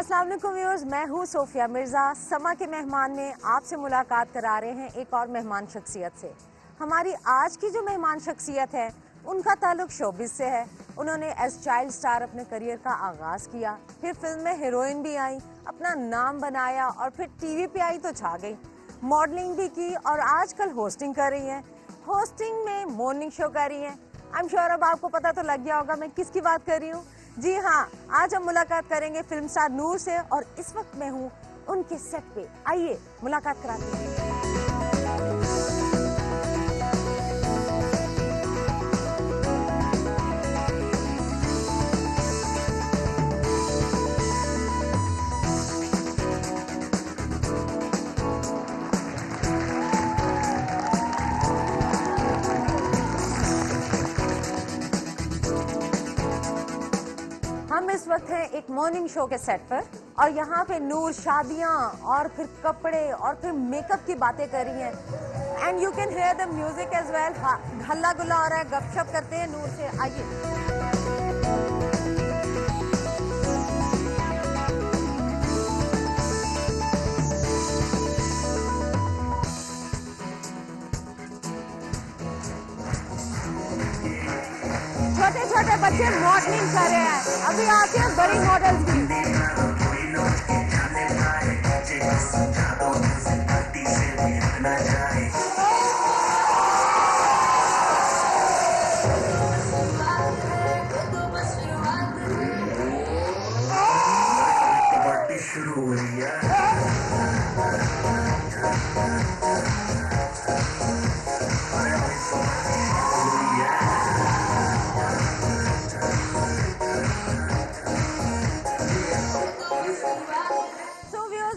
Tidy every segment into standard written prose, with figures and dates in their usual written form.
अस्सलाम वालेकुम व्यूअर्स, मैं हूँ सोफिया मिर्ज़ा। समा के मेहमान में आपसे मुलाकात करा रहे हैं एक और मेहमान शख्सियत से। हमारी आज की जो मेहमान शख्सियत है उनका ताल्लुक शोबिज़ से है। उन्होंने एज चाइल्ड स्टार अपने करियर का आगाज़ किया, फिर फिल्म में हीरोइन भी आई, अपना नाम बनाया और फिर टीवी पे आई तो छा गई। मॉडलिंग भी की और आजकल होस्टिंग कर रही हैं। होस्टिंग में मॉर्निंग शो कर रही हैं। आई एम श्योर अब आपको पता तो लग गया होगा मैं किसकी बात कर रही हूँ। जी हाँ, आज हम मुलाकात करेंगे फिल्म स्टार नूर से और इस वक्त मैं हूँ उनके सेट पे। आइए मुलाकात कराते हैं। हम इस वक्त हैं एक मॉर्निंग शो के सेट पर और यहाँ पे नूर शादियाँ और फिर कपड़े और फिर मेकअप की बातें कर रही हैं। And you can hear the music as well. हल्ला गुल्ला हो रहा है, गपशप करते हैं नूर से। आइए। छोटे छोटे बच्चे मॉडलिंग कर रहे हैं, अभी आते हैं बड़ी मॉडल्स भी। शुरू हुई है।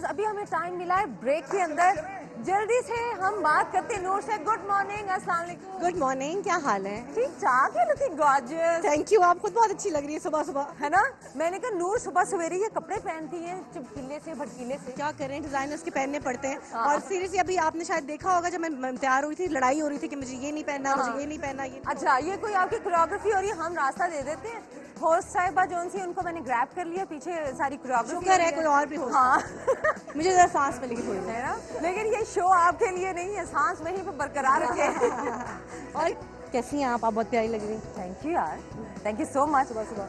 अभी हमें टाइम मिला है ब्रेक के अंदर, जल्दी से हम बात करते हैं नूर से। Good morning. अस्सलाम वालेकुम। गुड मॉर्निंग, क्या हाल है? ठीक ठाक है, लुकिंग गॉर्जियस। थैंक यू, आप खुद बहुत अच्छी लग रही है सुबह सुबह, है ना। मैंने कहा नूर सुबह सवेरे ये कपड़े पहनती हैं चमकीले से भड़कीले से। क्या करें, डिजाइनर्स के पहनने पड़ते हैं। हाँ। और सीरियसली अभी आपने शायद देखा होगा जब मैं तैयार हुई थी, लड़ाई हो रही थी कि मुझे ये नहीं पहनना, हाँ। मुझे ये नहीं पहनना, ये। अच्छा, ये कोई आपकी कोरियोग्राफी हो रही है, हम रास्ता दे देते हैं। होस्ट साहिबा जोन सी, उनको मैंने ग्रैब कर लिया, पीछे सारी कोरियोग्राफी। शुक्र है कोई और भी हो। हाँ। मुझे जरा सांस मिलेगी थोड़ी है ना, लेकिन ये शो आपके लिए नहीं है, सांस वहीं पे बरकरार रखे। और कैसी हैं आप बहुत प्यारी लग रही। थैंक यू यार, थैंक यू सो मच। सुबह सुबह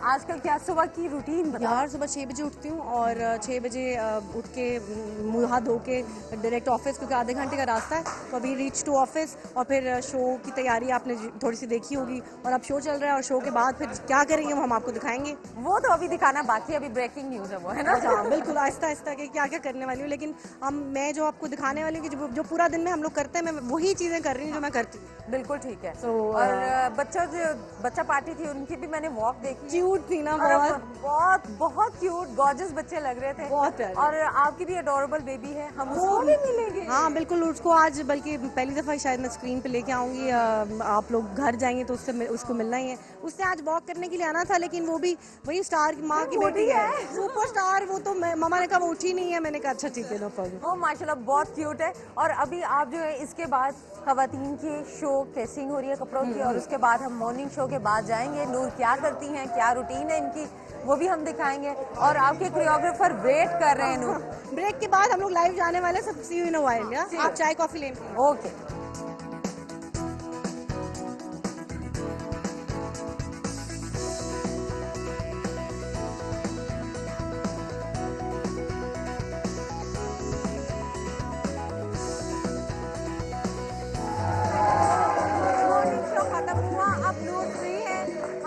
आजकल क्या सुबह की रूटीन बता यार? सुबह 6 बजे उठती हूँ और 6 बजे उठ के मुँह हाथ धो के डायरेक्ट ऑफिस, क्योंकि आधे घंटे का रास्ता है। तो अभी रीच टू ऑफिस और फिर शो की तैयारी आपने थोड़ी सी देखी होगी और अब शो चल रहा है और शो के बाद फिर क्या करेंगे वो हम आपको दिखाएंगे। वो तो अभी दिखाना बाकी, अभी ब्रेकिंग न्यूज़ है वो, है ना। हाँ बिल्कुल, आहिस्ता आहिस्ता के क्या क्या करने वाली हूँ, लेकिन मैं जो आपको दिखाने वाली हूँ कि जो पूरा दिन में हम लोग करते हैं, मैं वही चीज़ें कर रही हूँ जो मैं करती हूँ। बिल्कुल ठीक है। और बच्चा पार्टी थी, उनकी भी मैंने वॉक देखी। क्यूट थी ना, बहुत बहुत क्यूट गॉर्जियस बच्चे लग रहे थे, बहुत। और आपकी भी अडोरेबल बेबी है, हम उसको भी मिलेंगे। हाँ बिल्कुल, उसको आज बल्कि पहली दफा शायद मैं स्क्रीन पे लेके आऊंगी। आप लोग घर जाएंगे तो उसको मिलना ही है। उससे आज वॉक करने के लिए आना था, लेकिन वो भी वही स्टार की माँ की बेटी है, सुपर स्टार। वो तो मामा ने कहा वो उठी नहीं है, मैंने कहा अच्छा ठीक है, नो प्रॉब्लम। वो माशाल्लाह बहुत क्यूट है। और अभी आप जो है इसके बाद खवातीन की शो टेस्टिंग हो रही है कपड़ों की, और उसके बाद हम मॉर्निंग शो के बाद जाएंगे, नूर क्या करती हैं, क्या रूटीन है इनकी, वो भी हम दिखाएंगे। और आपके कोरियोग्राफर वेट कर रहे हैं नूर। ब्रेक के बाद हम लोग लाइव जाने वाले हैं, सब सी यू इन अ व्हाइल। आप चाय कॉफी लेंगे? ओके।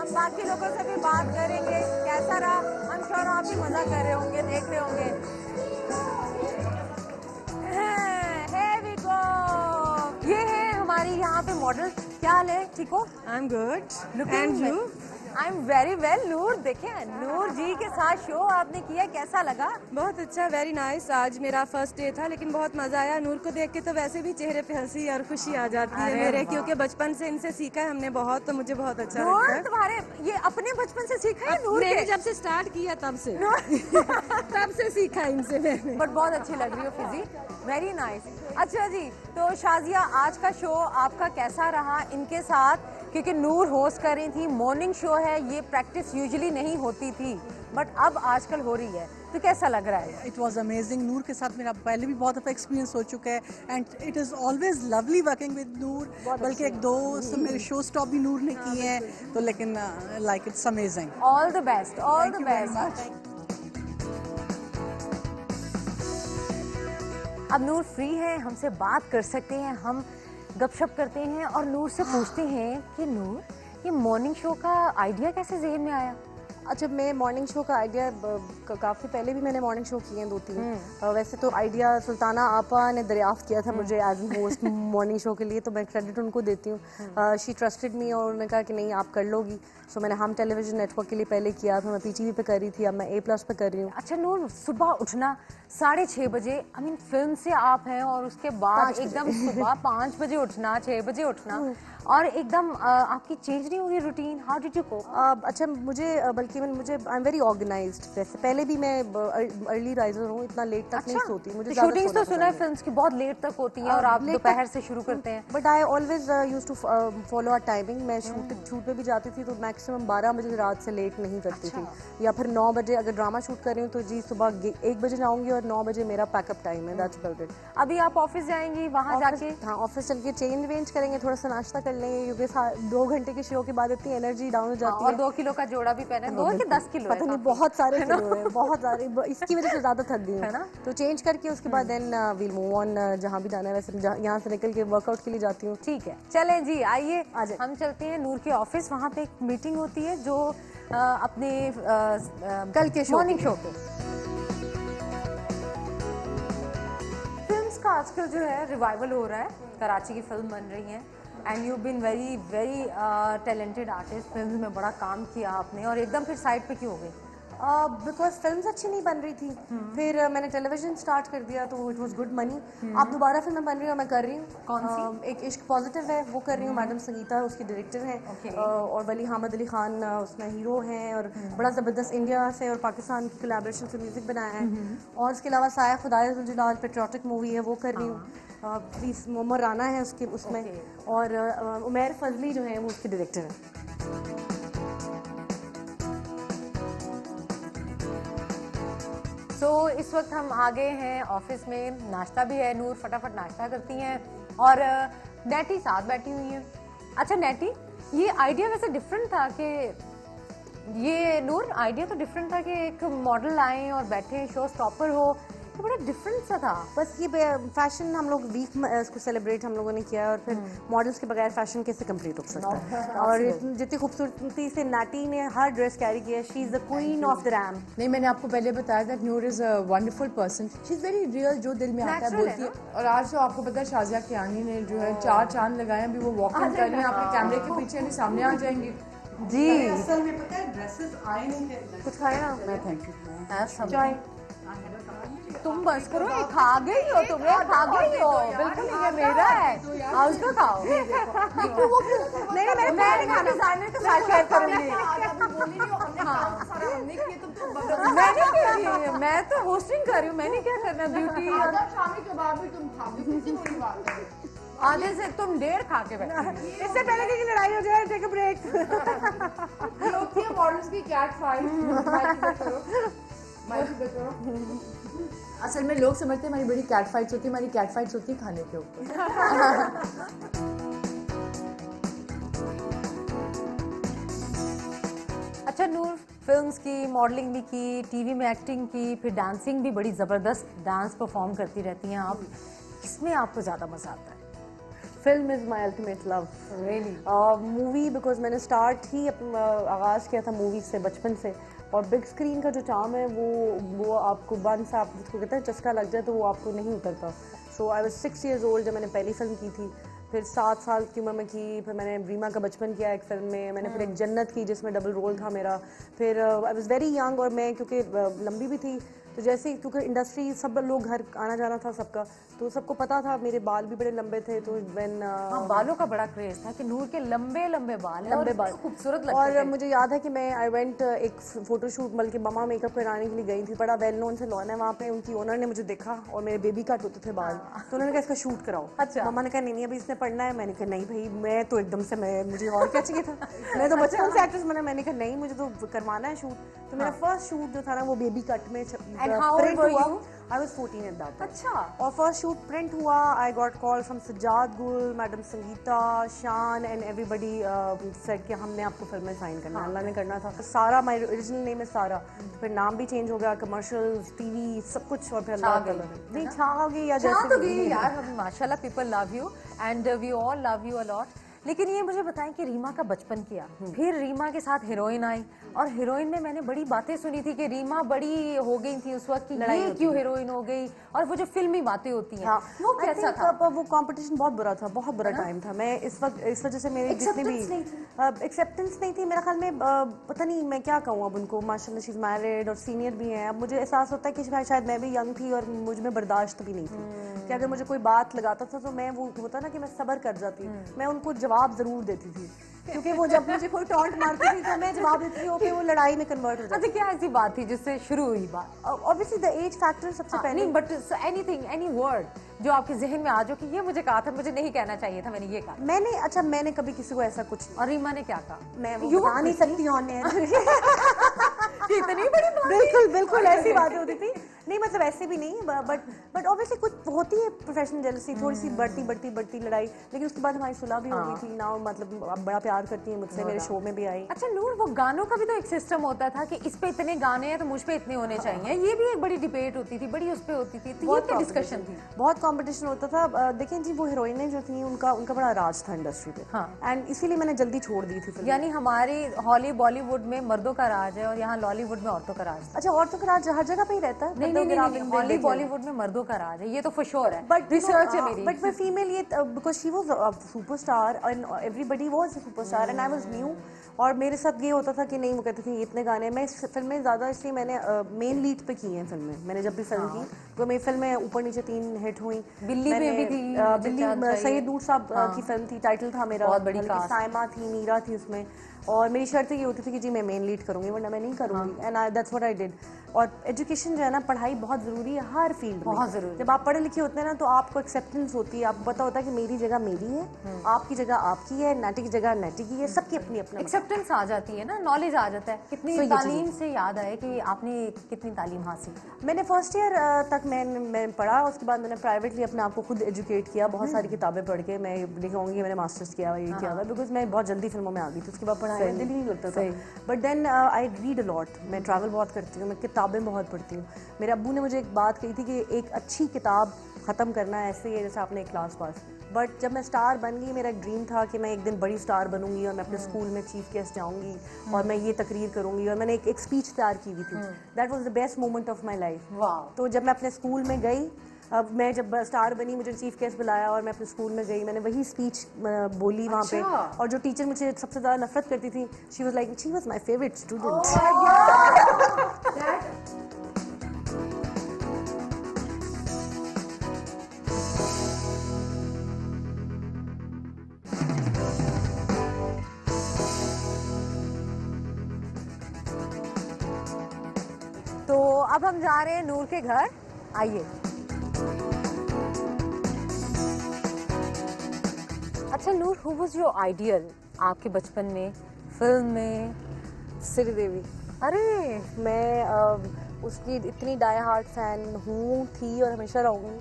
बाकी लोगों से भी बात करेंगे कैसा रहा। हम श्योर आप भी मजा कर रहे होंगे, देख रहे होंगे। Here we go। ये है हमारी यहाँ पे मॉडल। क्या हाल है, ठीक हो? I am good, and you? I am very well. Noor, देखे नूर जी के साथ शो आपने किया, कैसा लगा? बहुत अच्छा, वेरी नाइस। आज मेरा फर्स्ट डे था, लेकिन बहुत मजा आया। नूर को देख के तो वैसे भी चेहरे पे हंसी और खुशी आ जाती है मेरे, क्योंकि बचपन से इनसे सीखा है हमने बहुत, तो मुझे बहुत अच्छा लगता है। तुम्हारे ये अपने बचपन से सीखा है नूर मैंने जब से स्टार्ट किया तब से तब से सीखा इनसे मैंने। बट बहुत अच्छी लग रही हो फिजी, वेरी नाइस। अच्छा जी, तो शाजिया आज का शो आपका कैसा रहा इनके साथ? क्योंकि नूर होस्ट कर रही थी, मॉर्निंग शो है, ये प्रैक्टिस यूजुअली नहीं होती थी बट अब आजकल हो रही है, तो कैसा लग रहा है? It was amazing. नूर के साथ मेरा पहले भी बहुत दफ़ा एक्सपीरियंस हो चुका है and it is always lovely working with Noor. बल्कि एक दो मेरे शो स्टॉप भी नूर ने किए हैं, तो लेकिन like it's amazing. All the best, all the best. अब नूर फ्री है, हमसे बात कर सकते हैं, हम गपशप करते हैं और नूर से पूछते हैं कि नूर, ये मॉर्निंग शो का आइडिया कैसे ज़हन में आया? अच्छा, मैं मॉर्निंग शो का आइडिया काफ़ी पहले भी मैंने मॉर्निंग शो किए हैं 2-3। वैसे तो आइडिया सुल्ताना आपा ने दरियाफ्त किया था मुझे as an host morning show के लिए, तो मैं क्रेडिट उनको देती हूँ। शी ट्रस्टेड मी और उन्होंने कहा कि नहीं आप कर लोगी। सो मैंने हम टेलीविजन नेटवर्क के लिए पहले किया था, मैं PTV पे कर रही थी, अब मैं A+ पे कर रही हूँ। अच्छा नूर, सुबह उठना 6:30 बजे, आई मीन फिल्म से आप हैं और उसके बाद एकदम सुबह 5 बजे उठना, 6 बजे उठना और एकदम आपकी चेंज नहीं हुई routine? How did you cope? अच्छा, मुझे बल्कि मुझे आई एम वेरी ऑर्गेनाइज्ड। वैसे पहले भी मैं अर्ली राइजर हूँ, इतना लेट तक नहीं सोती। मुझे शूटिंग्स तो सुना है फिल्म्स की बहुत लेट तक होती हैं और आप दोपहर से शुरू करते हैं। But I always used to follow a timing. मैं शूट पे भी जाती थी तो मैक्सिमम 12 बजे रात से लेट नहीं करती थी, या फिर 9 बजे। अगर ड्रामा शूट कर रही हूँ तो जी सुबह 1 बजे जाऊँगी और 9 बजे मेरा पैकअप टाइम है। That's about it. अभी आप ऑफिस जाएंगी, वहाँ जाके? हाँ, ऑफिस चल के चेंज वेंज करेंगे, थोड़ा सा नाश्ता कर लेंगे, क्योंकि 2 घंटे के शो के बाद इतनी एनर्जी डाउन हो जाती है। और 2 किलो का जोड़ा भी पहना है, 2 कि 10 किलो? पता नहीं, बहुत सारे किलो है, बहुत सारे। इसकी वजह से ज्यादा थक गई है ना? तो चेंज करके उसके बाद देन वील मूव ऑन, जहाँ भी जाना है। वैसे यहाँ से निकल के वर्कआउट के लिए जाती हूँ। ठीक है, चलें जी, आइए हम चलते हैं नूर के ऑफिस। वहाँ पे एक मीटिंग होती है जो अपने कल के मॉर्निंग शो के फिल्म्स का आजकल जो है रिवाइवल हो रहा है। कराची की फिल्म बन रही है and you been very very talented artist. Film में बड़ा काम किया आपने और एकदम फिर साइड पे क्यों हो गई? बिकॉज फिल्म अच्छी नहीं बन रही थी। फिर मैंने टेलीविजन स्टार्ट कर दिया तो इट वाज गुड मनी। अब दोबारा फिल्म बन रही हूँ, मैं कर रही हूँ। कौन सी? एक इश्क पॉजिटिव है, वो कर रही हूँ। मैडम संगीता उसकी डायरेक्टर हैं और वली हामिद अली खान उसमें हीरो हैं और बड़ा ज़बरदस्त इंडिया से और पाकिस्तान की कोलैबोरेशन से म्यूज़िक बनाया है। और उसके अलावा साया खुदाए जुलाल पेट्रियाटिक मूवी है, वो कर रही हूँ। प्लीज़ मोहम्मद राना है उसमें और उमैर फजली जो है वो उसकी डायरेक्टर है। तो इस वक्त हम आ गए हैं ऑफिस में, नाश्ता भी है, नूर फटाफट नाश्ता करती हैं और नेटी साथ बैठी हुई है। अच्छा नेटी, ये आइडिया वैसे डिफरेंट था कि ये नूर आइडिया तो डिफरेंट था कि एक मॉडल आए और बैठे, शो स्टॉपर हो, तो बड़ा डिफरेंट सा था। बस ये फैशन हम लोग वीक इसको सेलिब्रेट हम लोगों ने किया और फिर मॉडल्स के बगैर फैशन कैसे कंप्लीट हो सकता है। और जितनी खूबसूरती से नाटी ने हर ड्रेस कैरी किया, she is the queen of the RAM. नहीं, मैंने आपको पहले बताया that Noor is a wonderful person, she is very real, जो दिल में आता है बोलती है। और आज तो आपको पता है शाजिया कियानी ने जो है 4 चांद लगाए, अभी वो वॉकिंग कर रही हैं आपके कैमरे के पीछे, नहीं सामने आ जाएंगी जी। असल में पता है ड्रेसेस आए नहीं थे। कुछ खाए ना? मैं थैंक यू। चाय तुम बस करो, ये खा गई हो, तुम ये खा गई हो। बिल्कुल ये मेरा है, आओ इसको खाओ। नहीं मैं नहीं खाना, डिजाइनर के साथ शेयर करूंगी। मैं नहीं कर रही, मैं तो होस्टिंग कर रही हूँ, मैंने क्या करना। ब्यूटी आधे से तुम 1.5 खा के बैठे। इससे पहले कि लड़ाई हो जाए, टेक अ ब्रेक। मॉडल्स की कैट असल में लोग समझते हैं हमारी बड़ी कैट फाइट्स होती है, हमारी कैट फाइट्स होती है खाने के ऊपर। अच्छा नूर, फिल्म्स की, मॉडलिंग भी की, टीवी में एक्टिंग की, फिर डांसिंग भी बड़ी ज़बरदस्त डांस परफॉर्म करती रहती हैं आप। किसमें आपको ज़्यादा मज़ा आता है? Film is my ultimate love. Really? Movie because मैंने स्टार्ट ही आगाज़ किया था मूवी से बचपन से, और बिग स्क्रीन का जो चार्म है वो आपको बंस आप जिसको कहते हैं चस्का लग जाए तो वो आपको नहीं उतरता। सो आई वाज 6 years old जब मैंने पहली फिल्म की थी, फिर 7 साल की उम्र में की, फिर मैंने रीमा का बचपन किया एक फिल्म में, मैंने फिर एक जन्नत की जिसमें डबल रोल था मेरा, फिर आई वाज वेरी यंग और मैं क्योंकि लंबी भी थी तो जैसे ही क्योंकि इंडस्ट्री सब लोग घर आना जाना था सबका, तो सबको पता था मेरे बाल भी बड़े लंबे थे, तो व्हेन बालों का बड़ा क्रेज था कि नूर के लंबे लंबे बाल हैं और खूबसूरत लगते और थे। मुझे याद है कि मैं आई वेंट एक फोटोशूट बल्कि ममा मेकअप कराने के लिए गई थी, बड़ा वेल नोन सैलून है वहाँ पे, उनकी ओनर ने मुझे देखा और मेरे बेबी कट होते थे बाल, तो उन्होंने कहा इसका शूट कराओ। अच्छा। मम्मा ने कहा नहीं अभी इसने पढ़ना है, मैंने कहा नहीं भाई मैं तो एकदम से मुझे और क्या चाहिए था, मैं तो बचपन से एक्ट्रेस बना, मैंने कहा नहीं मुझे तो करवाना है शूट। तो मेरा फर्स्ट शूट जो था ना वो बेबी कट में प्रिंट हुआ, आई वाज 14 एट दैट। अच्छा। और फर्स्ट शूट प्रिंट हुआ, I got call from Sajjad गुल, मैडम संगीता, शान एंड एवरीबडी सेड कि हमने आपको फिल्म में साइन करना है। अल्लाह ने करना था। सारा माय ओरिजिनल नेम है सारा, फिर नाम भी चेंज हो गया, कमर्शियल्स, टीवी सब कुछ, और फिर अल्लाह का नहीं छा गई या जैसे तो गई यार, माशाल्लाह people love you and we all love you a lot. लेकिन ये मुझे बताएं कि रीमा का बचपन किया, फिर रीमा के साथ हीरोइन आई, और हीरोइन में मैंने बड़ी बातें सुनी थी कि रीमा बड़ी हो गई थी उस वक्त कि ये क्यों हीरोइन हो गई, और वो जो फिल्मी बातें होती हैं वो कैसा था? वो कंपटीशन बहुत बुरा था, बहुत बुरा टाइम था। मैं इस वक्त इस वजह से मेरी जितनी भी एक्सेप्टेंस नहीं थी मेरा ख्याल में, पता नहीं मैं क्या कहूँ अब उनको, माशाल्लाह शी इज मैरिड और सीनियर भी हैं। अब मुझे एहसास होता है कि शायद मैं भी यंग थी और मुझ में बर्दाश्त भी नहीं थी कि अगर मुझे कोई बात लगाता था तो मैं वो होता ना कि मैं सब्र कर जाती, मैं उनको जवाब जरूर देती थी, क्योंकि वो जब मुझे कोई टॉन्ट मारती थी तो मैं जवाब देती थी, ओके वो लड़ाई में कन्वर्ट हो जाती। अच्छा, क्या ऐसी बात थी जिससे शुरू हुई बात? ऑब्वियसली द एज फैक्टर सबसे पहले। नहीं, बट एनीथिंग, एनी वर्ड जो आपके जहन में आ जो कि ये मुझे कहा था, मुझे नहीं कहना चाहिए था, मैंने ये कहा। मैंने कभी किसी को ऐसा कुछ, और रीमा ने क्या कहा? मैं वो बता नहीं सकती ऑन एयर। इतनी बड़ी बात? बिल्कुल बिल्कुल ऐसी बातें होती थी। नहीं मतलब ऐसे भी नहीं, बट ऑब्वियसली कुछ होती है प्रोफेशनल जेलसी, थोड़ी सी बढ़ती लड़ाई, लेकिन उसके बाद हमारी सुलह भी हो गई थी ना, मतलब आप बड़ा प्यार करती हैं मुझसे, मेरे शो में भी आई। अच्छा नूर, वो गानों का भी तो एक सिस्टम होता था कि इस पे इतने गाने हैं तो मुझ पे इतने होने चाहिए, ये भी एक बड़ी डिबेट होती थी, बड़ी उस पे होती थी, तो ये क्या डिस्कशन थी? बहुत कंपटीशन होता था। देखें जी, वो हीरोइनें जो थी उनका बड़ा राज था इंडस्ट्री पे, एंड इसीलिए मैंने जल्दी छोड़ दी थी फिल्म। यानी हमारी बॉलीवुड में मर्दों का राज है और यहाँ लॉलीवुड में औरतों का राज। अच्छा, औरतों का राज हर जगह पे ही रहता है? नहीं, बॉलीवुड में मर्दों का राज है, ये तो फॉर श्योर है, बट रिसर्च है मेरी। बट फीमेल, ये because she was a superstar and everybody was a superstar and I was new, और मेरे साथ ये होता था कि नहीं, वो कहते थे इतने गाने। मैं इस फिल्म में ज़्यादा इसलिए मैंने मेन लीड पे की हैं फिल्में, मैंने जब भी फिल्म की तो मेरी फिल्में ऊपर नीचे 3 हिट हुई। बिल्ली में भी थी, बिल्ली सैयद नूर साहब की फिल्म थी, टाइटल था मेरा, बहुत बड़ी कास्ट। साइमा थी, मीरा थी उसमें, और मेरी शर्त ये होती थी कि जी मैं मेन लीड करूंगी, वरना मैं नहीं करूंगी, and that's what I did. और एजुकेशन जो है ना, पढ़ाई बहुत ज़रूरी है हर फील्ड में, बहुत ज़रूरी। जब आप पढ़े लिखे होते हैं ना तो आपको एक्सेप्टेंस होती है, आपको पता होता है कि मेरी जगह मेरी है, आपकी जगह आपकी है, नाटी की जगह नाटी की है, सबकी अपनी अपनी एक्सेप्टेंस आ जाती है ना, नॉलेज आ जाता है। कितनी तालीम से याद आए कि आपने कितनी तालीम हासिल? मैंने फर्स्ट ईयर तक मैं पढ़ा, उसके बाद मैंने प्राइवेटली अपने आप को खुद एजुकेट किया, बहुत सारी किताबें पढ़ के। मैं लिखाऊंगी मैंने मास्टर्स किया हुआ, ये किया हुआ, बिकॉज मैं बहुत जल्दी फिल्मों में आ गई थी, उसके बाद पढ़ाई में दिल ही नहीं लगता था। But then I read a lot, मैं ट्रैवल बहुत करती हूँ, मैं किताबें बहुत पढ़ती हूँ। मेरे अब्बू ने मुझे एक बात कही थी कि एक अच्छी किताब ख़त्म करना ऐसे ही है जैसे आपने एक क्लास पास। बट जब मैं स्टार बन गई, मेरा एक ड्रीम था कि मैं एक दिन बड़ी स्टार बनूंगी और मैं अपने स्कूल में चीफ गेस्ट जाऊंगी और मैं ये तकरीर करूंगी, और मैंने एक स्पीच तैयार की हुई थी। That was the best moment of my life. तो जब मैं अपने स्कूल में गई, अब मैं जब स्टार बनी, मुझे चीफ गेस्ट बुलाया और मैं अपने स्कूल में गई, मैंने वही स्पीच बोली वहाँ पे, और जो टीचर मुझे सबसे ज़्यादा नफरत करती थी, she was like, she was my favourite student. तो अब हम जा रहे हैं नूर के घर, आइए। अच्छा नूर, हु वाज योर आइडियल आपके बचपन में, फिल्म में? श्रीदेवी। अरे मैं उसकी इतनी डाई हार्ट फैन हूँ, थी और हमेशा रहूँगी,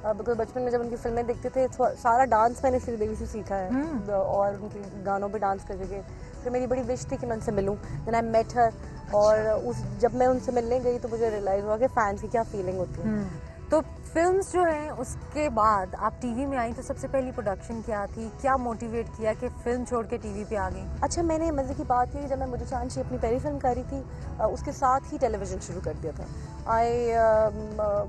बिकॉज बचपन में जब उनकी फिल्में देखते थे सारा डांस मैंने श्रीदेवी से सीखा है, और उनके गानों पे डांस करके। फिर मेरी बड़ी विश थी कि मैं उनसे मिलूँ, देन आई मेट हर, और जब मैं उनसे मिलने गई तो मुझे रियलाइज़ हुआ कि फैंस की क्या फीलिंग होती है। तो फिल्म्स जो हैं उसके बाद आप टीवी में आई, तो सबसे पहली प्रोडक्शन क्या थी, क्या मोटिवेट किया कि फिल्म छोड़ के टीवी पे आ गई? अच्छा, मैंने मज़े की बात की, जब मैं मुझे चांद अपनी पहली फिल्म कर रही थी, उसके साथ ही टेलीविज़न शुरू कर दिया था।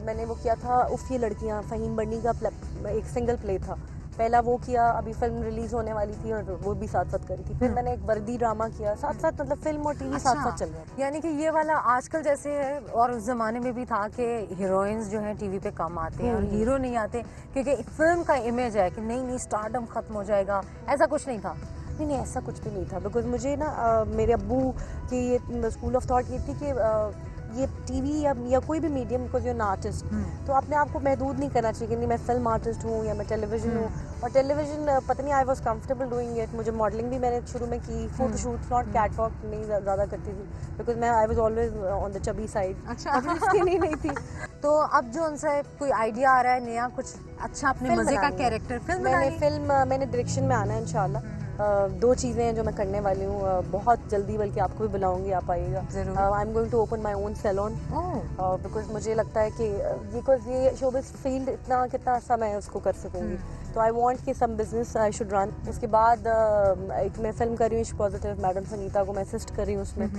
मैंने वो किया था उफ ये लड़कियाँ, फ़हीम बर्नी का एक सिंगल प्ले था, पहला वो किया, अभी फिल्म रिलीज होने वाली थी और वो भी साथ साथ करी थी। फिर मैंने एक वर्दी ड्रामा किया साथ साथ, मतलब फिल्म और टीवी साथ साथ चल रहा था। यानी कि ये वाला आजकल जैसे है, और उस जमाने में भी था कि हीरोइंस जो हैं टीवी पे कम आते हैं और हीरो नहीं आते, क्योंकि फिल्म का इमेज है कि नहीं स्टारडम खत्म हो जाएगा, ऐसा कुछ नहीं था। नहीं नहीं, ऐसा कुछ भी नहीं था। बिकॉज मुझे ना मेरे अब्बू की ये स्कूल ऑफ थॉट ये थी कि ये टीवी या कोई भी medium, because you an artist, तो अपने आप को महदूद नहीं करना चाहिए कि नहीं मैं फिल्म आर्टिस्ट हूँ या मैं टेलीविजन हूँ। और टेलीविजन पता नहीं, I was comfortable doing it. मुझे मॉडलिंग भी मैंने शुरू में की, फोटोशूट नॉट कैटवॉक नहीं ज़्यादा करती थी, बिकॉज मैं I was always on the chubby side. अच्छा, नहीं थी। तो अब जो उनसे कोई आइडिया आ रहा है नया, कुछ अच्छा अपने मजे का कैरेक्टर फिल्म मैंने डायरेक्शन में आना है इंशाल्लाह। 2 चीज़ें हैं जो मैं करने वाली हूँ बहुत जल्दी, बल्कि आपको भी बुलाऊंगी, आप आइएगा। I am going to open my own salon, because मुझे लगता है कि बिकॉज ये शोबिज़ फील्ड कितना अर्सा मैं उसको कर सकूँगी, तो आई वांट कि some business I should run. उसके बाद एक मैं फिल्म कर रही हूँ पॉजिटिव, मैडम सनीता को मैं असिस्ट कर रही हूँ उसमें,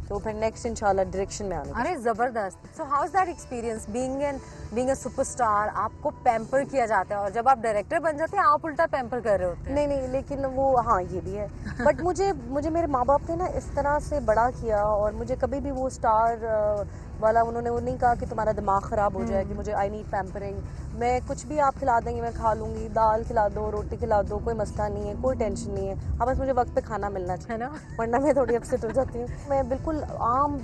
तो फिर नेक्स्ट इंशाल्लाह डायरेक्शन में आना। अरे जबरदस्त। So how is that experience being a superstar? आपको पैम्पर किया जाता है और जब आप डायरेक्टर बन जाते हैं आप उल्टा पैम्पर कर रहे होते हैं। नहीं, लेकिन वो हाँ ये भी है। बट मुझे मेरे माँ बाप ने ना इस तरह से बड़ा किया, और मुझे कभी भी वो स्टार वाला उन्होंने वो नहीं कहा कि तुम्हारा दिमाग ख़राब हो जाए, कि मुझे आई नीड पैम्परिंग। मैं कुछ भी आप खिला देंगे मैं खा लूँगी, दाल खिला दो, रोटी खिला दो, कोई मसला नहीं है, कोई टेंशन नहीं है। हाँ बस मुझे वक्त पे खाना मिलना चाहिए ना, वरना मैं थोड़ी अपसेट हो जाती हूँ। मैं बिल्कुल आम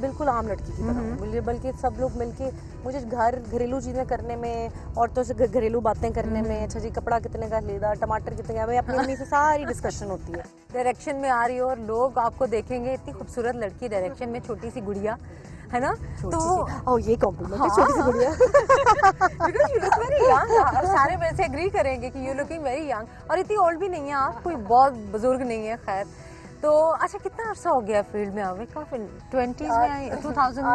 लड़की की तरह हूँ। मुझे बल्कि सब लोग मिलके मुझे घरेलू चीज़ें करने में, औरतों से घरेलू बातें करने में, अच्छा जी कपड़ा कितने का लेदा, टमाटर कितने का, मैं अपनी मम्मी से सारी डिस्कशन होती है। डायरेक्शन में आ रही हो और लोग आपको देखेंगे, इतनी खूबसूरत लड़की डायरेक्शन में, छोटी सी गुड़िया है ना, तो ये कॉम्प्लीमेंट है, छोटी सी गुड़िया। Because you look very young, सारे मेरे से एग्री करेंगे कि यू लुकिंग वेरी यंग, और इतनी ओल्ड भी नहीं है आप, कोई बहुत बुजुर्ग नहीं है। खैर, तो अच्छा कितना अर्सा हो गया फील्ड में आवे? काफी 20s में, 2000 में?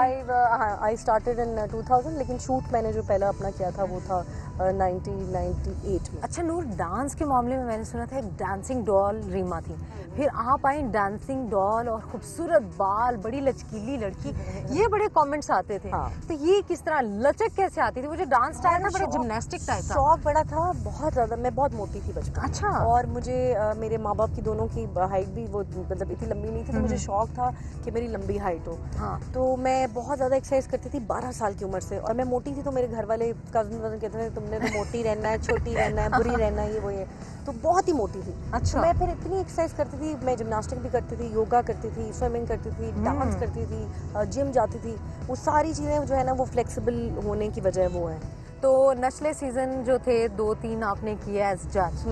आई स्टार्टेड इन 2000, लेकिन शूट मैंने जो पहला अपना किया था वो था 1998 में। अच्छा नूर, डांस के मामले में मैंने सुना था एक डांसिंग डॉल रीमा थी, फिर आप आई डांसिंग डॉल और खूबसूरत बाल, बड़ी लचकीली लड़की, ये बड़े कमेंट्स आते थे। हाँ। तो ये किस तरह लचक कैसे आती थी? वो जो डांस स्टाइल था बड़ा जिम्नास्टिक टाइप था। शौक बड़ा था, बहुत ज़्यादा। मैं बहुत मोटी थी बचपन में। अच्छा। और मुझे मेरे माँ बाप की दोनों की हाइट भी वो मतलब इतनी लंबी नहीं थी, तो मुझे शौक था कि मेरी लंबी हाइट हो। हाँ। तो मैं बहुत ज़्यादा एक्सरसाइज करती थी 12 साल की उम्र से, और मैं मोटी थी, तो मेरे घर वाले कज़न वज़न कहते थे तुमने तो मोटी रहना है, छोटी रहना है, बुरी रहना है, ये वो ये, तो बहुत ही मोटी थी। अच्छा। मैं फिर इतनी एक्सरसाइज करती थी, मैं जिम्नास्टिक भी करती थी, योगा करती थी, स्विमिंग करती थी, डांस करती थी, जिम जाती थी। वो सारी चीज़ें जो है ना, वो फ्लेक्सिबल होने की वजह वो है। तो नस्ले सीजन जो थे 2-3 आपने किया एज जज,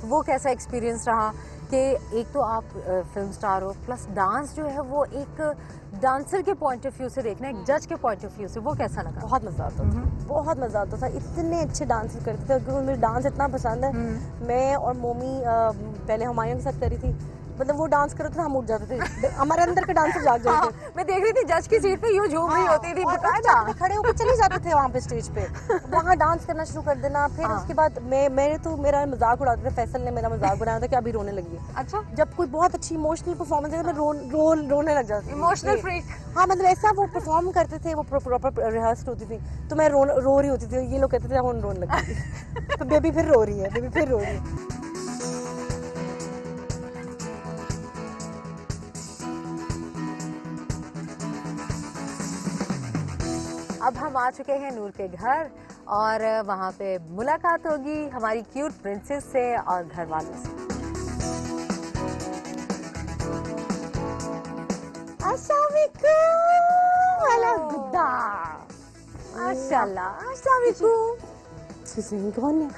वो कैसा एक्सपीरियंस रहा? कि एक तो आप फिल्म स्टार हो, प्लस डांस जो है वो एक डांसर के पॉइंट ऑफ व्यू से देखना, एक जज के पॉइंट ऑफ व्यू से, वो कैसा लगा? बहुत मज़ा आता था, बहुत मज़ा आता था। इतने अच्छे डांस करते थे, क्योंकि मुझे डांस इतना पसंद है। मैं और मोमी पहले हमायों के साथ करी थी, मतलब वो डांस करो तो हम उठ जाते थे, हमारे अंदर के डांसर जाग जाते थे। मैं देख रही थी जज की सीट पे यूं झूम रही होती थी, खड़े होकर चले जाते थे वहाँ पे स्टेज पे, वहाँ डांस करना शुरू कर देना। फिर उसके बाद मेरा मजाक उड़ाते थे, फैसल ने मेरा मजाक बनाया था कि अभी रोने लगी है। अच्छा। जब कोई बहुत अच्छी इमोशनल परफॉर्मेंस है, मैं रोने लग जाती थी। Emotional freak. हाँ, मतलब ऐसा वो परफॉर्म करते थे, वो प्रॉपर रिहर्सल होती थी, तो मैं रो रही होती थी, ये लोग कहते थे हम रोने लगी थी। तो बेबी फिर रो रही है, बेबी फिर रो रही है। अब हम आ चुके हैं नूर के घर, और वहाँ पे मुलाकात होगी हमारी क्यूट प्रिंसेस से और घर वालों से। माशाल्लाह, कौन है?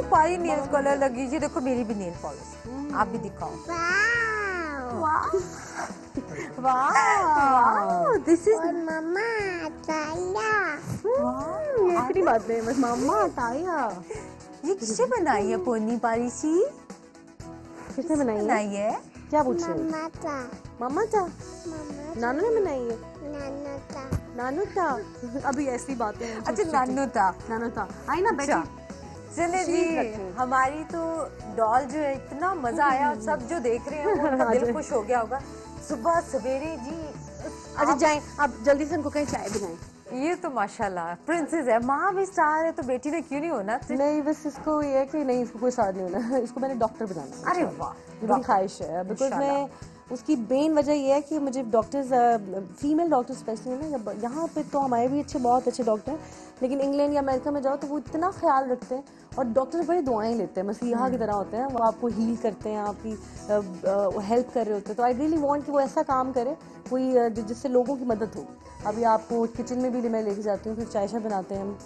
पारी नेल कलर लगी जी, देखो मेरी भी नेल पॉलिश, आप भी दिखाओ। वाह, दिस इज मम्मा ताया। ये इतनी बात नहीं, बस मम्मा ताया। ये किससे बनाई है पोनी पारी सी? किसने बनाई है? क्या पूछ रही है? मम्मा ता। मम्मा था, नानू ने बनाई है। नाना ता। नानू था, अभी ऐसी बातें हैं। अच्छा, नानू था। आई ना बैठी। चले जी, हमारी तो डॉल जो है, इतना मजा आया, और सब जो देख रहे हैं उनका दिल खुश हो गया होगा। सुबह सवेरे जी अच्छा जाएं आप जल्दी से उनको कहीं चाय बनाएं। ये तो माशाल्लाह प्रिंसेस है, माँ भी स्टार है तो बेटी ने क्यों नहीं होना। नहीं बस इसको ये है कि नहीं इसको कोई साथ नहीं होना इसको मैंने डॉक्टर बनाना है। अरे वाह, मेरी ख्वाहिश है बिकॉज मैं उसकी मेन वजह ये है कि मुझे डॉक्टर्स फीमेल डॉक्टर स्पेशली ना यहाँ पे तो हमारे भी बहुत अच्छे डॉक्टर हैं, लेकिन इंग्लैंड या अमेरिका में जाओ तो वो इतना ख्याल रखते हैं और डॉक्टर बड़ी दुआएं लेते हैं, मसीहा की तरह होते हैं, वो आपको हील करते हैं, आपकी हेल्प कर रहे होते हैं। तो आई रियली वांट कि वो ऐसा काम करे कोई जिससे लोगों की मदद हो। अभी आपको किचन में भी मैं लेके जाती हूँ, फिर चाय शाय बनाते हैं हम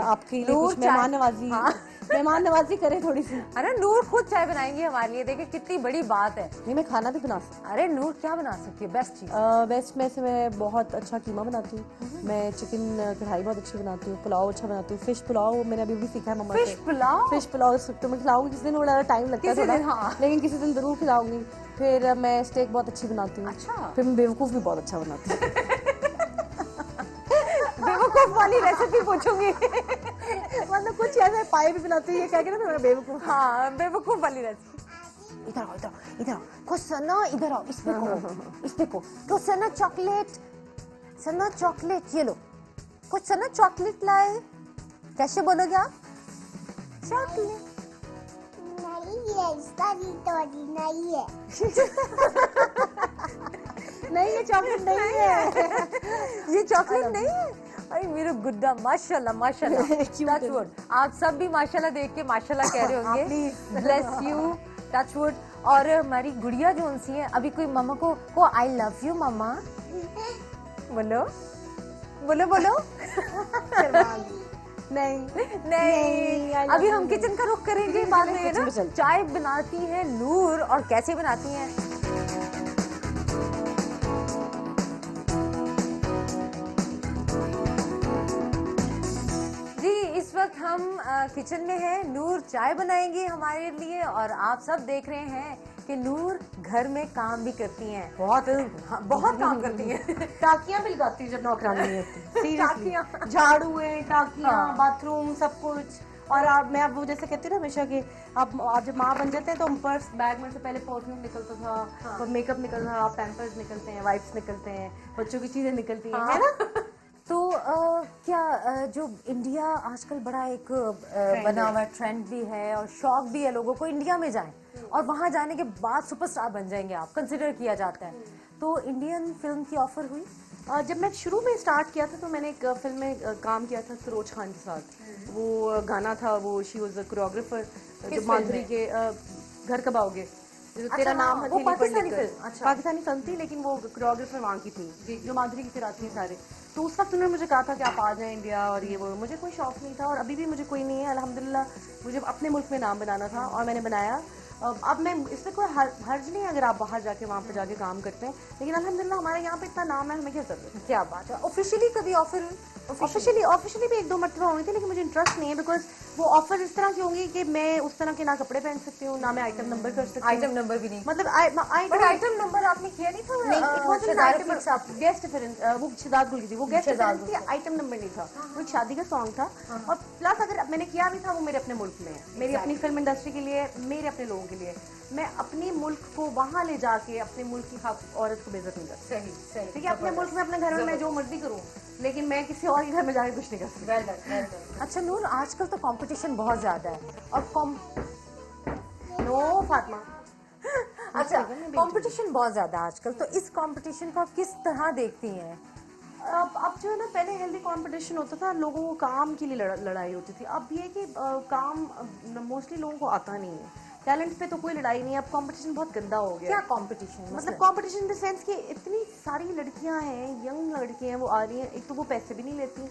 आपके लिए कुछ मेहमान नवाजी करें थोड़ी सी। अरे नूर खुद चाय बनाएंगी हमारे लिए, देखिए कितनी बड़ी बात है। नहीं मैं खाना भी बना सकती हूँ। अरे नूर क्या बना सकती है बेस्ट चीज? बेस्ट में से मैं बहुत अच्छा कीमा बनाती हूँ, मैं चिकन कढ़ाई बहुत अच्छी बनाती हूँ, पुलाव अच्छा बनाती हूँ, फिश पुलाव मैंने अभी भी सीखा है मम्मा से। फिश पुलाव तो मैं खिलाऊंगी किसी दिन, बड़ा टाइम लगता है थोड़ा, लेकिन किसी दिन जरूर खिलाऊंगी। फिर मैं स्टेक बहुत अच्छी बनाती हूँ। अच्छा। फिर मैं बेवकूफ़ भी बहुत अच्छा बनाती हूँ। बेवकूफ वाली रेसिपी पूछूंगी। मतलब कुछ ऐसे पाए भी बनाती हूँ, ये कह के ना मैं बेवकूफ। हाँ बेवकूफ वाली रेसिपी। इधर आओ इधर आओ कुछ सना, इधर आओ इस पे को तो सना चॉकलेट ये लो, कुछ सना चॉकलेट लाए। कैसे बोलोगे आप? चॉकलेट नहीं है, इसका रिटोरी नहीं है। नहीं ये चॉकलेट नहीं है। ये चॉकलेट नहीं है। अरे मेरे गुड्डा माशाल्लाह माशाल्लाह। टचवुड, आप सब भी माशाल्लाह देख के माशाल्लाह कह रहे होंगे। Bless you, touchwood. और हमारी गुड़िया जो उनसी है, अभी कोई मामा को आई लव यू मामा बोलो बोलो बोलो। नहीं अभी हम किचन का रुख करेंगे बाद में ना। चाय बनाती है नूर, और कैसे बनाती हैं? इस वक्त हम किचन में हैं, नूर चाय बनाएंगी हमारे लिए, और आप सब देख रहे हैं कि नूर घर में काम भी करती हैं, बहुत काम करती हैं। टाकियां भी लगाती हूँ जब नौकरानी नहीं होती। टाकियां, झाड़ू है, टाकियां, बाथरूम, सब कुछ। और आप मैं अब वो जैसे कहती हूँ ना हमेशा कि आप जब माँ बन जाते हैं तो पर्स बैग में से पहले परफ्यूम निकलता था, और मेकअप निकलता था, पैम्पर्स निकलते हैं, वाइप्स निकलते हैं, बच्चों की चीजें निकलती हैं, है ना। तो क्या जो इंडिया आजकल बड़ा एक बना हुआ ट्रेंड भी है और शौक भी है लोगों को इंडिया में जाएं, और वहाँ जाने के बाद सुपरस्टार बन जाएंगे आप, कंसिडर किया जाता है। तो इंडियन फिल्म की ऑफर हुई? जब मैं शुरू में स्टार्ट किया था तो मैंने एक फिल्म में काम किया था सरोज खान के साथ। वो गाना था, वो शी वाज अ कोरियोग्राफर, जो माधुरी के घर कब आओगे, तेरा नाम हथेली पर लिखकर। पाकिस्तानी फिल्म थी, लेकिन वो कोरियोग्राफर वहाँ की थी जो माधुरी की सिराती थी सारे। तो उस वक्त उन्होंने मुझे कहा था कि आप आ जाएं इंडिया, और ये वो मुझे कोई शौक नहीं था, और अभी भी मुझे कोई नहीं है अल्हम्दुलिल्लाह। मुझे अपने मुल्क में नाम बनाना था और मैंने बनाया। अब मैं इसमें कोई हर्ज नहीं है अगर आप बाहर जाके वहाँ पे जाके काम करते हैं, लेकिन अल्हम्दुलिल्लाह हमारे यहाँ पे इतना नाम है, हमें क्या जरूरत है। क्या बात है। ऑफिशियली कभी ऑफर हुई? ऑफिशियली भी 1-2 मरतबा हुई थी, लेकिन मुझे इंटरेस्ट नहीं है, बिकॉज वो ऑफर इस तरह की होंगी कि मैं उस तरह के ना कपड़े पहन सकती हूँ, ना मैं आइटम नंबर कर सकती हूँ। आइटम नंबर भी नहीं, मतलब आइटम नंबर आपने किया नहीं था? नहीं, गेस्ट डिफरेंस, वो शहजाद गुल की थी, वो गेस्ट डिफरेंस थी, आइटम नंबर नहीं था, वो एक शादी का सॉन्ग था। और प्लस अगर मैंने किया भी था वो मेरे अपने मुल्क में है, मेरी अपनी फिल्म इंडस्ट्री के लिए, मेरे अपने लोगों के लिए। मैं अपने मुल्क को वहाँ ले जाके अपने मुल्क की औरत को बेइज्जत नहीं करती। सही ठीक है, अपने मुल्क में अपने घर में मैं जो मर्जी करूँ, लेकिन मैं किसी और के घर में जाके कुछ नहीं कर सकती। अच्छा नूर, आजकल तो कंपटीशन बहुत ज्यादा है, और नो फातिमा, अच्छा कंपटीशन बहुत ज्यादा है आजकल, तो इस कंपटीशन को आप किस तरह देखती हैं? अब जो है ना, पहले हेल्दी कंपटीशन होता था, लोगों को काम के लिए लड़ाई होती थी। अब ये कि काम मोस्टली लोगों को आता नहीं है, टैलेंट पे तो कोई लड़ाई नहीं है। अब कंपटीशन बहुत गंदा हो गया। क्या कंपटीशन? मतलब कंपटीशन इन द सेंस कि इतनी सारी लड़कियां हैं, यंग लड़कियां हैं, वो आ रही हैं, एक तो वो पैसे भी नहीं लेती,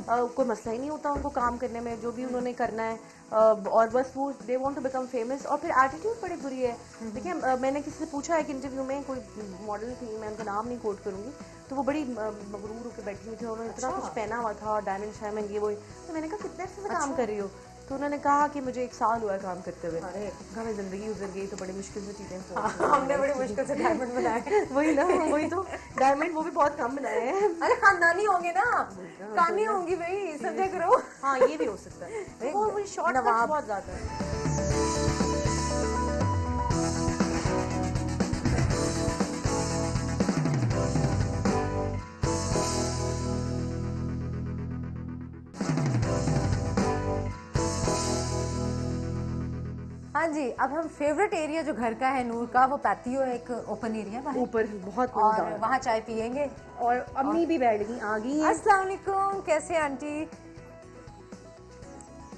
कोई मसला ही नहीं होता उनको काम करने में, जो भी उन्होंने करना है, और बस वो they want to become famous. और फिर एटीट्यूड बड़ी बुरी है। देखिए, मैंने किसी से पूछा है कि इंटरव्यू में, कोई मॉडल थी, मैं उनका नाम नहीं कोट करूंगी, तो वो बड़ी मगरूर होकर बैठी हुई थी, उन्होंने इतना कुछ पहना हुआ था, डायमंड शायमंड ये वो। तो मैंने कहा कितने अर्से से काम कर रही हो? तो उन्होंने कहा कि मुझे 1 साल हुआ है काम करते हुए। हमें जिंदगी गुजर गई, तो बड़ी मुश्किल से चीजें हमने बड़ी मुश्किल से डायमंड बनाए। वही ना, वही तो डायमंड वो भी बहुत कम बनाए हैं। अरे खानदानी होंगे ना, कानी होंगी भाई, समझा करो। हाँ, ये भी हो सकता है, वो शॉर्ट बहुत ज्यादा है। हाँ जी, अब हम फेवरेट एरिया जो घर का है नूर का, वो पैतियो है, एक ओपन एरिया बाहर, ऊपर बहुत और वहाँ चाय पियेंगे। और अम्मी भी बैठ गई, आ गई हैं। अस्सलाम वालेकुम, कैसे हैं आंटी?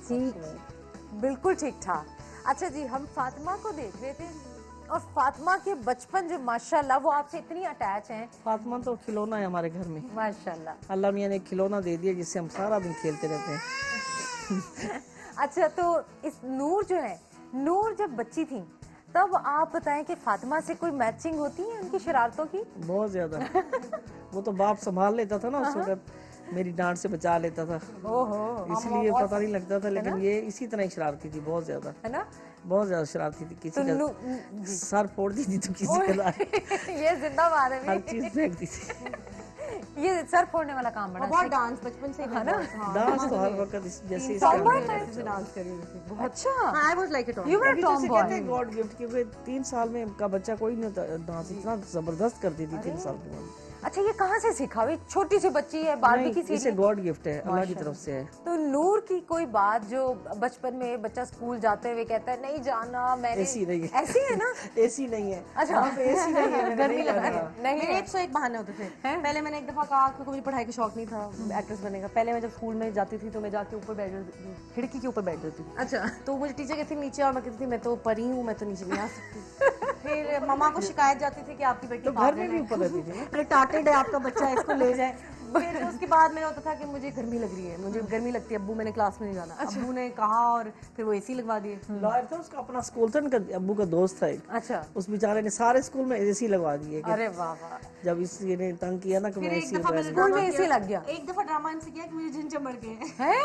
ठीक, बिल्कुल ठीक ठाक। अच्छा जी, हम फातिमा को देख रहे थे और फातिमा के बचपन जो माशाल्लाह वो आपसे इतनी अटैच हैं। फातिमा तो खिलौना है हमारे घर में। माशाल्लाह। अल्लाह मियाँ ने एक खिलौना दे दिया जिससे हम सारा दिन खेलते रहते हैं। अच्छा, तो इस नूर जो है, नूर जब बच्ची थी तब आप बताएं कि फातिमा से कोई मैचिंग होती है उनकी शरारतों की? बहुत ज्यादा। वो तो बाप संभाल लेता था ना उस वक्त, मेरी डांट से बचा लेता था, ओहो, इसलिए पता नहीं लगता था। लेकिन ये इसी तरह ही शरारती थी, बहुत ज्यादा, है ना? बहुत ज्यादा शरारती थी। किसी का सर फोड़ दी थी तो किसी का ये जिंदाबाद है। हर चीज फेंक दी थी। ये सर फोड़ने वाला काम बड़ा बहुत डांस बचपन से है ना? डांस तो हर वक्त जैसे डांस करी थी। अच्छा, I was like it you were Tom boy. कहते हैं गॉड गिफ्ट, क्योंकि 3 साल में का बच्चा कोई नहीं होता, डांस इतना जबरदस्त करती थी 3 साल की उम्र। अच्छा, ये कहाँ से सीखा? ये छोटी सी बच्ची है, बारबी की इसे सीढ़ी। गॉड गिफ्ट है, अल्लाह की तरफ से है। तो नूर की कोई बात जो बचपन में बच्चा स्कूल जाते हुए कहता है नहीं जाना, मैंने ऐसी नहीं है। ऐसी है ना? एसी नहीं है। अच्छा, वहाँ पे एसी नहीं है, गर्मी लग रही है। नहीं मेरे है। 101 बहाने होते थे। पहले मैंने एक दफा कहा क्योंकि मुझे पढ़ाई का शौक नहीं था एक्ट्रेस बनने का। पहले मैं जब स्कूल में जाती थी तो मैं जाके ऊपर बैठ जाती थी, खिड़की के ऊपर बैठ जाती थी। अच्छा, तो मुझे टीचर कहती थी नीचे, और मैं कहती थी मैं तो परी हूँ, मैं तो नीचे नहीं आ सकती। फिर मम्मा को शिकायत जाती थी कि आपकी बेटी तो घर में भी ऊपर रहती थी ना। रिटार्टेड है आपका बच्चा, इसको ले जाए। फिर उसके बाद मेरा होता था कि मुझे गर्मी लग रही है, मुझे गर्मी लगती है अब्बू, मैंने क्लास में नहीं जाना। अब्बू ने कहा और फिर वो एसी लगवा दिए। लॉयर था, उसका अपना स्कूल था, उनका अब्बू का दोस्त था एक। अच्छा, उस बेचारे ने सारे स्कूल में एसी लगवा दिए। अरे वाह वाह। जब इसी ने तंग किया ना कि मैं एसी स्कूल में एसी लग गया। एक दफा ड्रामा इनसे किया कि मुझे जिन चमड़ गए है?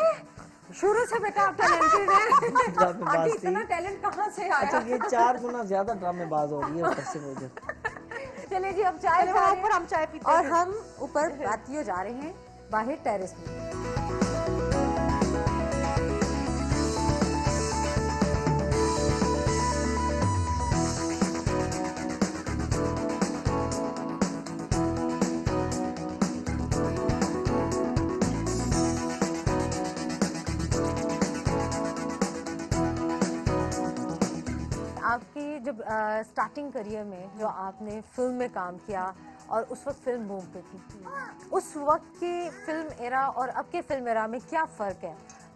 शुरू से बेटा आप टैलेंटेड हैं। ड्रामेबाज आंटी, थी। इतना टैलेंट कहाँ से आया? अच्छा, ये 4 गुना ज्यादा ड्रामेबाज हो रही है ऊपर से मुझे। चलिए जी, अब चाय वहाँ ऊपर हम चाय पीते और हम ऊपर पैतियो जा रहे हैं, बाहर टेरेस में। आपकी जब स्टार्टिंग करियर में जो आपने फिल्म में काम किया और उस वक्त फिल्म बूम पे थी, उस वक्त की फिल्म एरा और अब के फिल्म एरा में क्या फ़र्क है?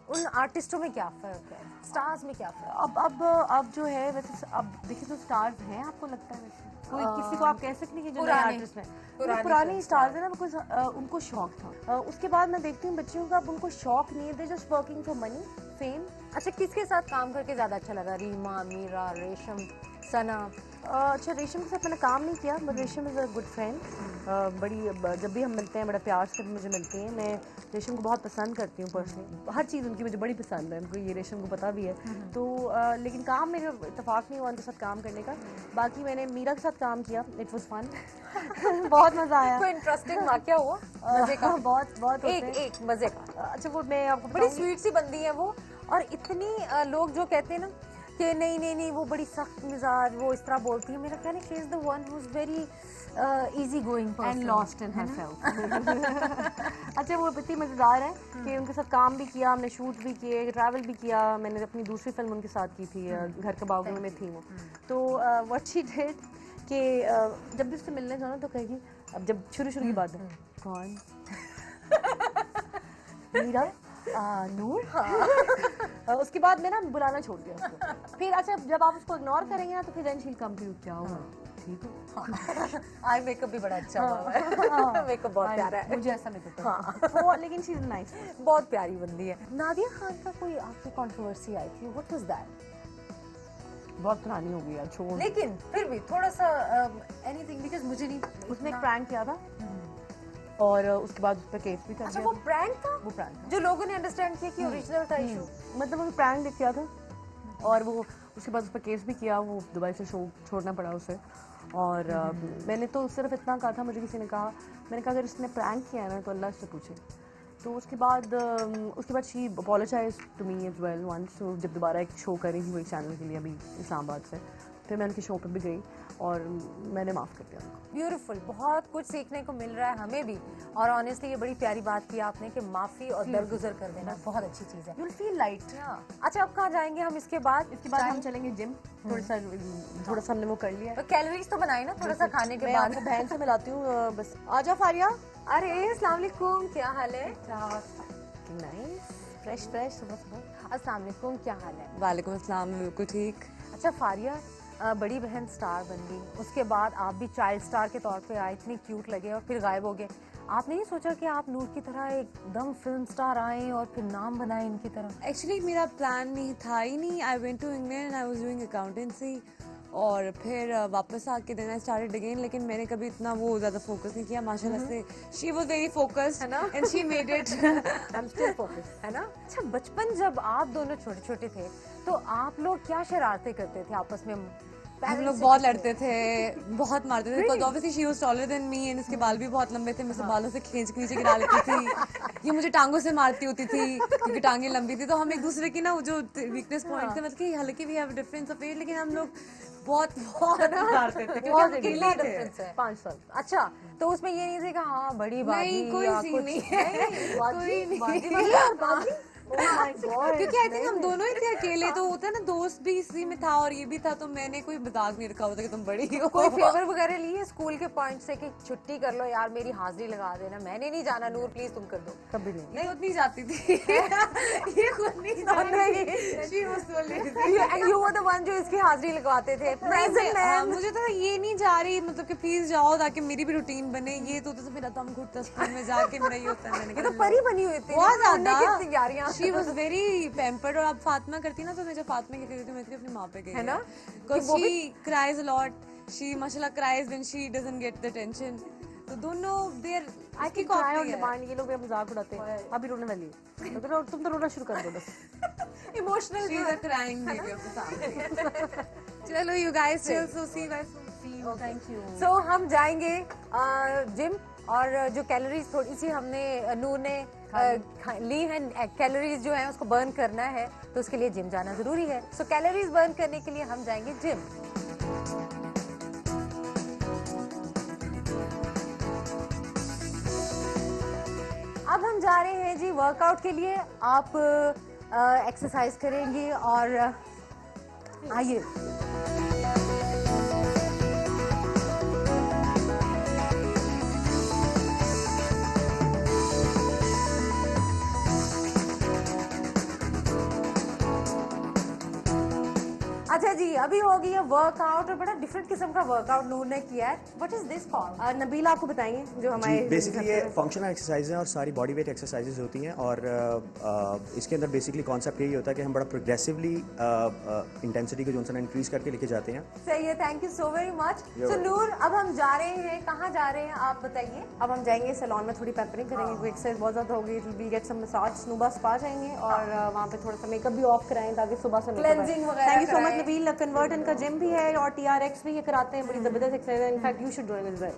उन आर्टिस्टों में क्या फ़र्क है? स्टार्स में क्या फ़र्क है? अब जो है वैसे अब देखिए तो स्टार्स हैं, आपको लगता है वैसे कोई किसी को आप कह सकते हैं कि जो नए आर्टिस्ट हैं, पुराने स्टार्स हैं ना, बिकॉज उनको शौक था। उसके बाद मैं देखती हूँ बच्चियों का, अब उनको शौक नहीं है, they just working for money, fame. अच्छा, किसके साथ काम करके ज़्यादा अच्छा लगा? रीमा, मीरा, रेशम, सना? अच्छा, रेशम के साथ मैंने काम नहीं किया, बट रेशम इज़ अ गुड फ्रेंड। जब भी हम मिलते हैं बड़ा प्यार से मुझे मिलती हैं। मैं रेशम को बहुत पसंद करती हूँ पर्सनली, हर चीज़ उनकी मुझे बड़ी पसंद है, उनको ये रेशम को पता भी है। तो लेकिन काम मेरे इत्तेफाक नहीं हुआ उनके साथ काम करने का। बाकी मैंने मीरा के साथ काम किया, इट वाज फन। बहुत मज़ा आया। कोई इंटरेस्टिंग वाक़या हुआ मज़े का? बहुत एक मज़े का। अच्छा, वो मैं आपको बड़ी स्वीट सी बंदी है वो, और इतनी लोग जो कहते हैं ना कि नहीं नहीं नहीं वो बड़ी सख्त मिजाज, वो इस तरह बोलती है, मेरा ख्याल है she is the one who is very easy going and lost in herself. अच्छा, वो इतनी मज़ेदार है कि उनके साथ काम भी किया, हमने शूट भी किए, ट्रैवल भी किया। मैंने अपनी दूसरी फिल्म उनके साथ की थी, घर के बागों में थी वो। तो व्हाट शी डिड कि जब भी उससे मिलने जाना तो कहेगी, अब जब शुरू की बात है, कौन? मीरा, नूर। उसके बाद मैं ना बुलाना छोड़ दिया उसको। फिर अच्छा, जब आप उसको इग्नोर करेंगे ना तो फिर then she will come to you, क्या हुआ? ठीक हो? आई मेकअप भी बड़ा अच्छा हुआ है। मेकअप बहुत प्यारा है, मुझे ऐसा मेकअप हाँ। लेकिन शी इज नाइस, बहुत प्यारी बंदी है। नादिया खान का कोई आपकी कंट्रोवर्सी आई थी, व्हाट वाज दैट? बहुत पुरानी हो गई यार, छोड़। लेकिन फिर भी थोड़ा सा एनीथिंग, बिकॉज़ मुझे नहीं, उसने एक प्रैंक किया था और उसके बाद उस पर केस भी कर अच्छा, दिया। वो प्रैंक था? वो प्रैंक था, जो लोगों ने अंडरस्टैंड किया कि ओरिजिनल था इशू। मतलब वो प्रैंक किया था और वो उसके बाद उस पर केस भी किया। वो दुबई से शो छोड़ना पड़ा उसे। और मैंने तो सिर्फ इतना कहा था, मुझे किसी ने कहा, मैंने कहा अगर इसने प्रैंक किया है ना तो अल्लाह से पूछे। तो उसके बाद she apologise to me as well once. तो जब दोबारा एक शो कर रही थी वही चैनल के लिए, अभी इस्लामाबाद से, फिर मैं उनके शो पे भी गई और मैंने माफ़ कर दिया उनको। ब्यूटीफुल, बहुत कुछ सीखने को मिल रहा है हमें भी। और ऑनेस्टली ये बड़ी प्यारी बात की आपने कि माफ़ी और दरगुजर कर देना बहुत अच्छी चीज़ है। You will feel light. अच्छा, अब कहाँ जाएंगे हम इसके बाद? इसके बाद हम चलेंगे जिम। थोड़ा सा हमने वो कर लिया है। तो कैलोरीज तो बनाई ना थोड़ा सा खाने के मैं बाद। आपको बहन से मिलाती हूँ बस। आजा फारिया। अरे अस्सलाम वालेकुम, क्या हाल है? नाइस, फ्रेश फ्रेश सुबह सुबह। अस्सलाम वालेकुम, क्या हाल है? वालेकुम अस्सलाम, बिल्कुल ठीक। अच्छा फारिया, बड़ी बहन स्टार बन गई, उसके बाद आप भी चाइल्ड स्टार के तौर पे आए, इतनी क्यूट लगे और फिर गायब हो गए। आपने नहीं सोचा कि आप नूर की तरह एकदम फिल्म स्टार आए और फिर नाम बनाए इनकी तरह? एक्चुअली मेरा प्लान नहीं था ही नहीं। I went to England and I was doing accountancy और फिर वापस आके देन आई स्टार्टेड अगेन, लेकिन मैंने कभी इतना वो ज़्यादा फोकस नहीं किया। माशाल्लाह से शी वाज वेरी फोकस्ड, है ना, and she made it. I am still focused, है ना। अच्छा, बचपन जब आप दोनों छोटे छोटे थे तो आप लोग क्या शरारतें करते थे आपस में? हम लोग बहुत लड़ते थे, बहुत मारते थे, because obviously she was taller than me and इसके बाल भी बहुत लंबे थे। मैं सब बालों से खींच के नीचे गिरा लेती थी। ये मुझे टांगों से मारती होती थी क्योंकि टांगें लंबी थी। तो हम एक दूसरे की ना जो वीकनेस पॉइंट थे, मतलब कि हालांकि we have difference of age, लेकिन हम लोग बहुत मारते थे क्योंकि हम अकेले थे। 5 साल। अच्छा, तो उसमें ये नहीं थे कि हाँ बड़ी बात नहीं, कोई सीन नहीं है, कोई नहीं। क्योंकि आई थिंक हम दोनों ही थे अकेले, तो होता है ना, दोस्त भी इसी में था और ये भी था, तो मैंने कोई मजाक नहीं रखा होता कि तुम बड़ी हो। कोई फेवर वगैरह ली है स्कूल के पॉइंट से कि छुट्टी कर लो यार, मेरी हाजिरी लगा देना, मैंने नहीं जाना, नूर प्लीज तुम कर दो? कभी नहीं। ये खुद नहीं जाती थी। ये खुद नहीं जाती। यू वर द वन जो इसकी हाजिरी लगवाते थे। मुझे तो ये नहीं जा रही, मतलब कि प्लीज जाओ ताकि मेरी भी रूटीन बने। ये तो मेरा दम घुटता स्कूल में जाके, मेरा ये होता है। मैंने तो परी बनी हुई थी बहुत ज्यादा। तैयारियां। She was very pampered। और अब फातिमा करती ना, तो मैं जब फातिमा की करती हूँ, मैं अपनी माँ पे गई है ना, because she cries a lot. She माशाल्लाह cries when she doesn't get the attention. तो दोनों there I can cry on demand. ये लोग मेरा मजाक उड़ाते हैं, अभी रोने वाली है। तो तुम तो रोना शुरू कर दो बस। Emotional She is a crying baby of the family. चलो you guys still so see you guys soon. Thank you. So हम जाएंगे जिम, और जो कैलोरीज थोड़ी सी हमने नूर ने ली है, कैलोरीज जो है उसको बर्न करना है, तो उसके लिए जिम जाना जरूरी है। सो कैलोरीज बर्न करने के लिए हम जाएंगे जिम। अब हम जा रहे हैं जी वर्कआउट के लिए। आप एक्सरसाइज करेंगी और आइए। अच्छा जी, अभी हो गई है वर्कआउट, और बड़ा डिफरेंट किस्म का वर्कआउट नूर ने किया है। What is this called? Nabeel आपको बताएंगे जो हमारे बेसिकली ये फंक्शनल एक्सरसाइज हैं और सारी बॉडी वेट एक्सरसाइजेज होती हैं। और इसके अंदर बेसिकली कॉन्सेप्ट यही होता है कि हम बड़ा प्रोग्रेसिवली इंटेंसिटी को जो है इंक्रीज करके लेके जाते हैं। सही है, thank you so very much. So Noor, अब हम जा रहे हैं, कहाँ जा रहे हैं आप बताइए? अब हम जाएंगे सैलून में, थोड़ी पेपरिंग करेंगे, कोई एक्सरसाइज बहुत ज़्यादा होगी, will get some massage, snuba spa जाएंगे और वहाँ पे थोड़ा सा मेकअप भी ऑफ कराएं ताकि सुबह से क्लेंजिंग वगैरह। Thank you so much Nabeel. Convert इनका जिम भी है और TRX भी ये कराते हैं, बड़ी ज़बरदस्त एक्सरसाइज है। In fact you should do it as well.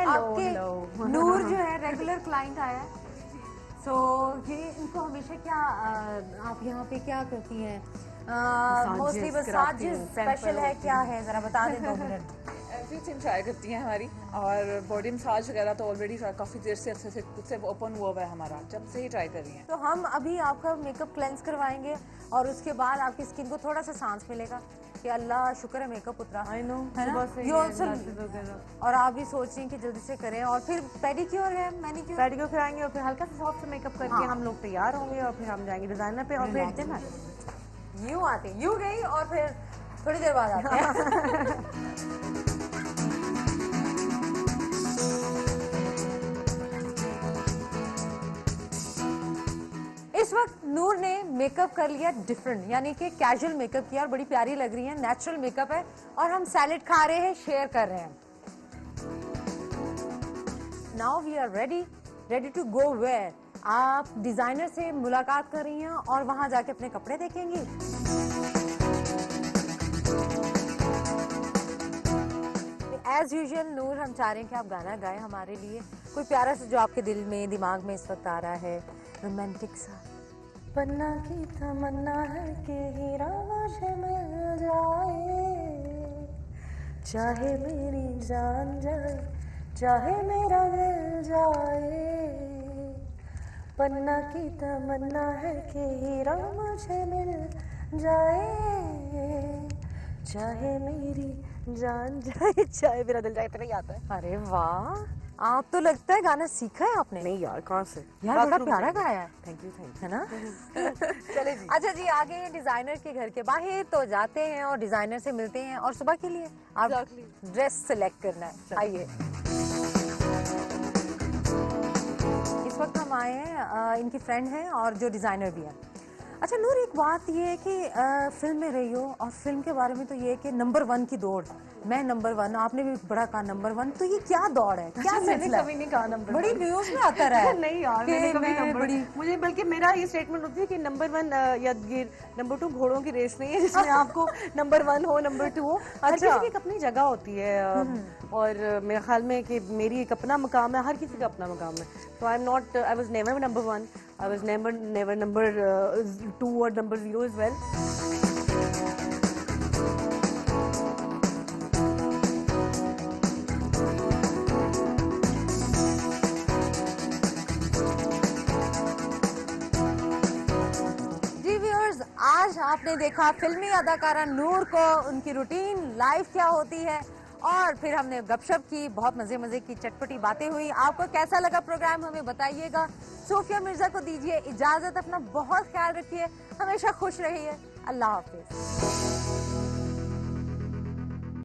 आपके नूर जो है रेगुलर क्लाइंट आया है। सो ये इनको हमेशा क्या आप यहाँ पे क्या करती हैं? मोस्टली मसाजेस स्पेशल है, क्या है जरा बता दें 2 मिनट। एवरीथिंग ट्राई करती हैं हमारी, और बॉडी मसाज वगैरह तो ऑलरेडी काफ़ी देर से अच्छे से खुद से ओपन हुआ हुआ है हमारा, जब से ही ट्राई कर रही हैं। तो हम अभी आपका मेकअप क्लेंस करवाएंगे और उसके बाद आपकी स्किन को थोड़ा सा सांस मिलेगा कि अल्लाह शुक्र है मेकअप उतरा। आई नो, और आप भी सोच रही हैं कि जल्दी से करें, और फिर पेडिक्योर है, पेडिक्योर कराएंगे और फिर हल्का सा सॉफ्ट मेकअप करके हम लोग तैयार होंगे और फिर हम जाएंगे डिजाइनर पे और फिर जिम यूं आते यूं गई और फिर थोड़ी देर बाद आते हैं। इस वक्त नूर ने मेकअप कर लिया डिफरेंट, यानी कि कैजुअल मेकअप किया और बड़ी प्यारी लग रही है, नेचुरल मेकअप है, और हम सैलेड खा रहे हैं, शेयर कर रहे हैं। Now we are ready to go where. आप डिजाइनर से मुलाकात कर रही हैं और वहां जाके अपने कपड़े देखेंगी। एज यूजुअल नूर, हम चाह रहे हैं कि आप गाना गाएं हमारे लिए, कोई प्यारा सा जो आपके दिल में दिमाग में इस वक्त आ रहा है, रोमांटिक सा। पन्ना की तमन्ना है कि हीरा मुझे मिल जाए, चाहे मेरी जान जाए, चाहे मेरा दिल जाए। पन्ना की तमन्ना है कि हीरा मुझे मिल जाए, चाहे मेरी जान जाए, चाहे मेरा दिल जाए। इतना ही आता है। अरे वाह, आप तो लगता है गाना सीखा है आपने। नहीं यार, कहाँ से यार, बड़ा प्यारा गाया है। थैंक यू है ना? चले जी। अच्छा जी, आगे डिजाइनर के घर के बाहर तो जाते हैं और डिजाइनर से मिलते हैं, और सुबह के लिए आप ड्रेस सिलेक्ट करना है। आइए, इस वक्त हम आए हैं, इनकी फ्रेंड हैं और जो डिजाइनर भी हैं। अच्छा नूर, एक बात ये है कि फिल्म में रही हो और फिल्म के बारे में तो ये है कि नंबर 1 की दौड़, मैं नंबर 1, आपने भी बड़ा कहा नंबर 1, तो ये क्या दौड़ है, क्या मैंने कभी नहीं कहा नंबर 1। बड़ी न्यूज में आता रहा है। नहीं यार, मैंने कभी नंबर, मुझे बल्कि मेरा ये स्टेटमेंट होती है कि नंबर 1 या ये नंबर 2 घोड़ों की रेस नहीं है जिसमें आपको नंबर 1 हो, नंबर 2 हो। हर किसी की एक अपनी जगह होती है, और मेरे ख्याल में कि मेरी एक अपना मकाम है, हर किसी का अपना मकाम है। तो I was never number 1, I was never number 2 और नंबर 0 एज वेल। आज आपने देखा फिल्मी अदाकारा नूर को, उनकी रूटीन लाइफ क्या होती है, और फिर हमने गपशप की, बहुत मजे मजे की चटपटी बातें हुई। आपको कैसा लगा प्रोग्राम हमें बताइएगा। सोफिया मिर्जा को दीजिए इजाजत, अपना बहुत ख्याल रखिए, हमेशा खुश रहिए। अल्लाह हाफिज।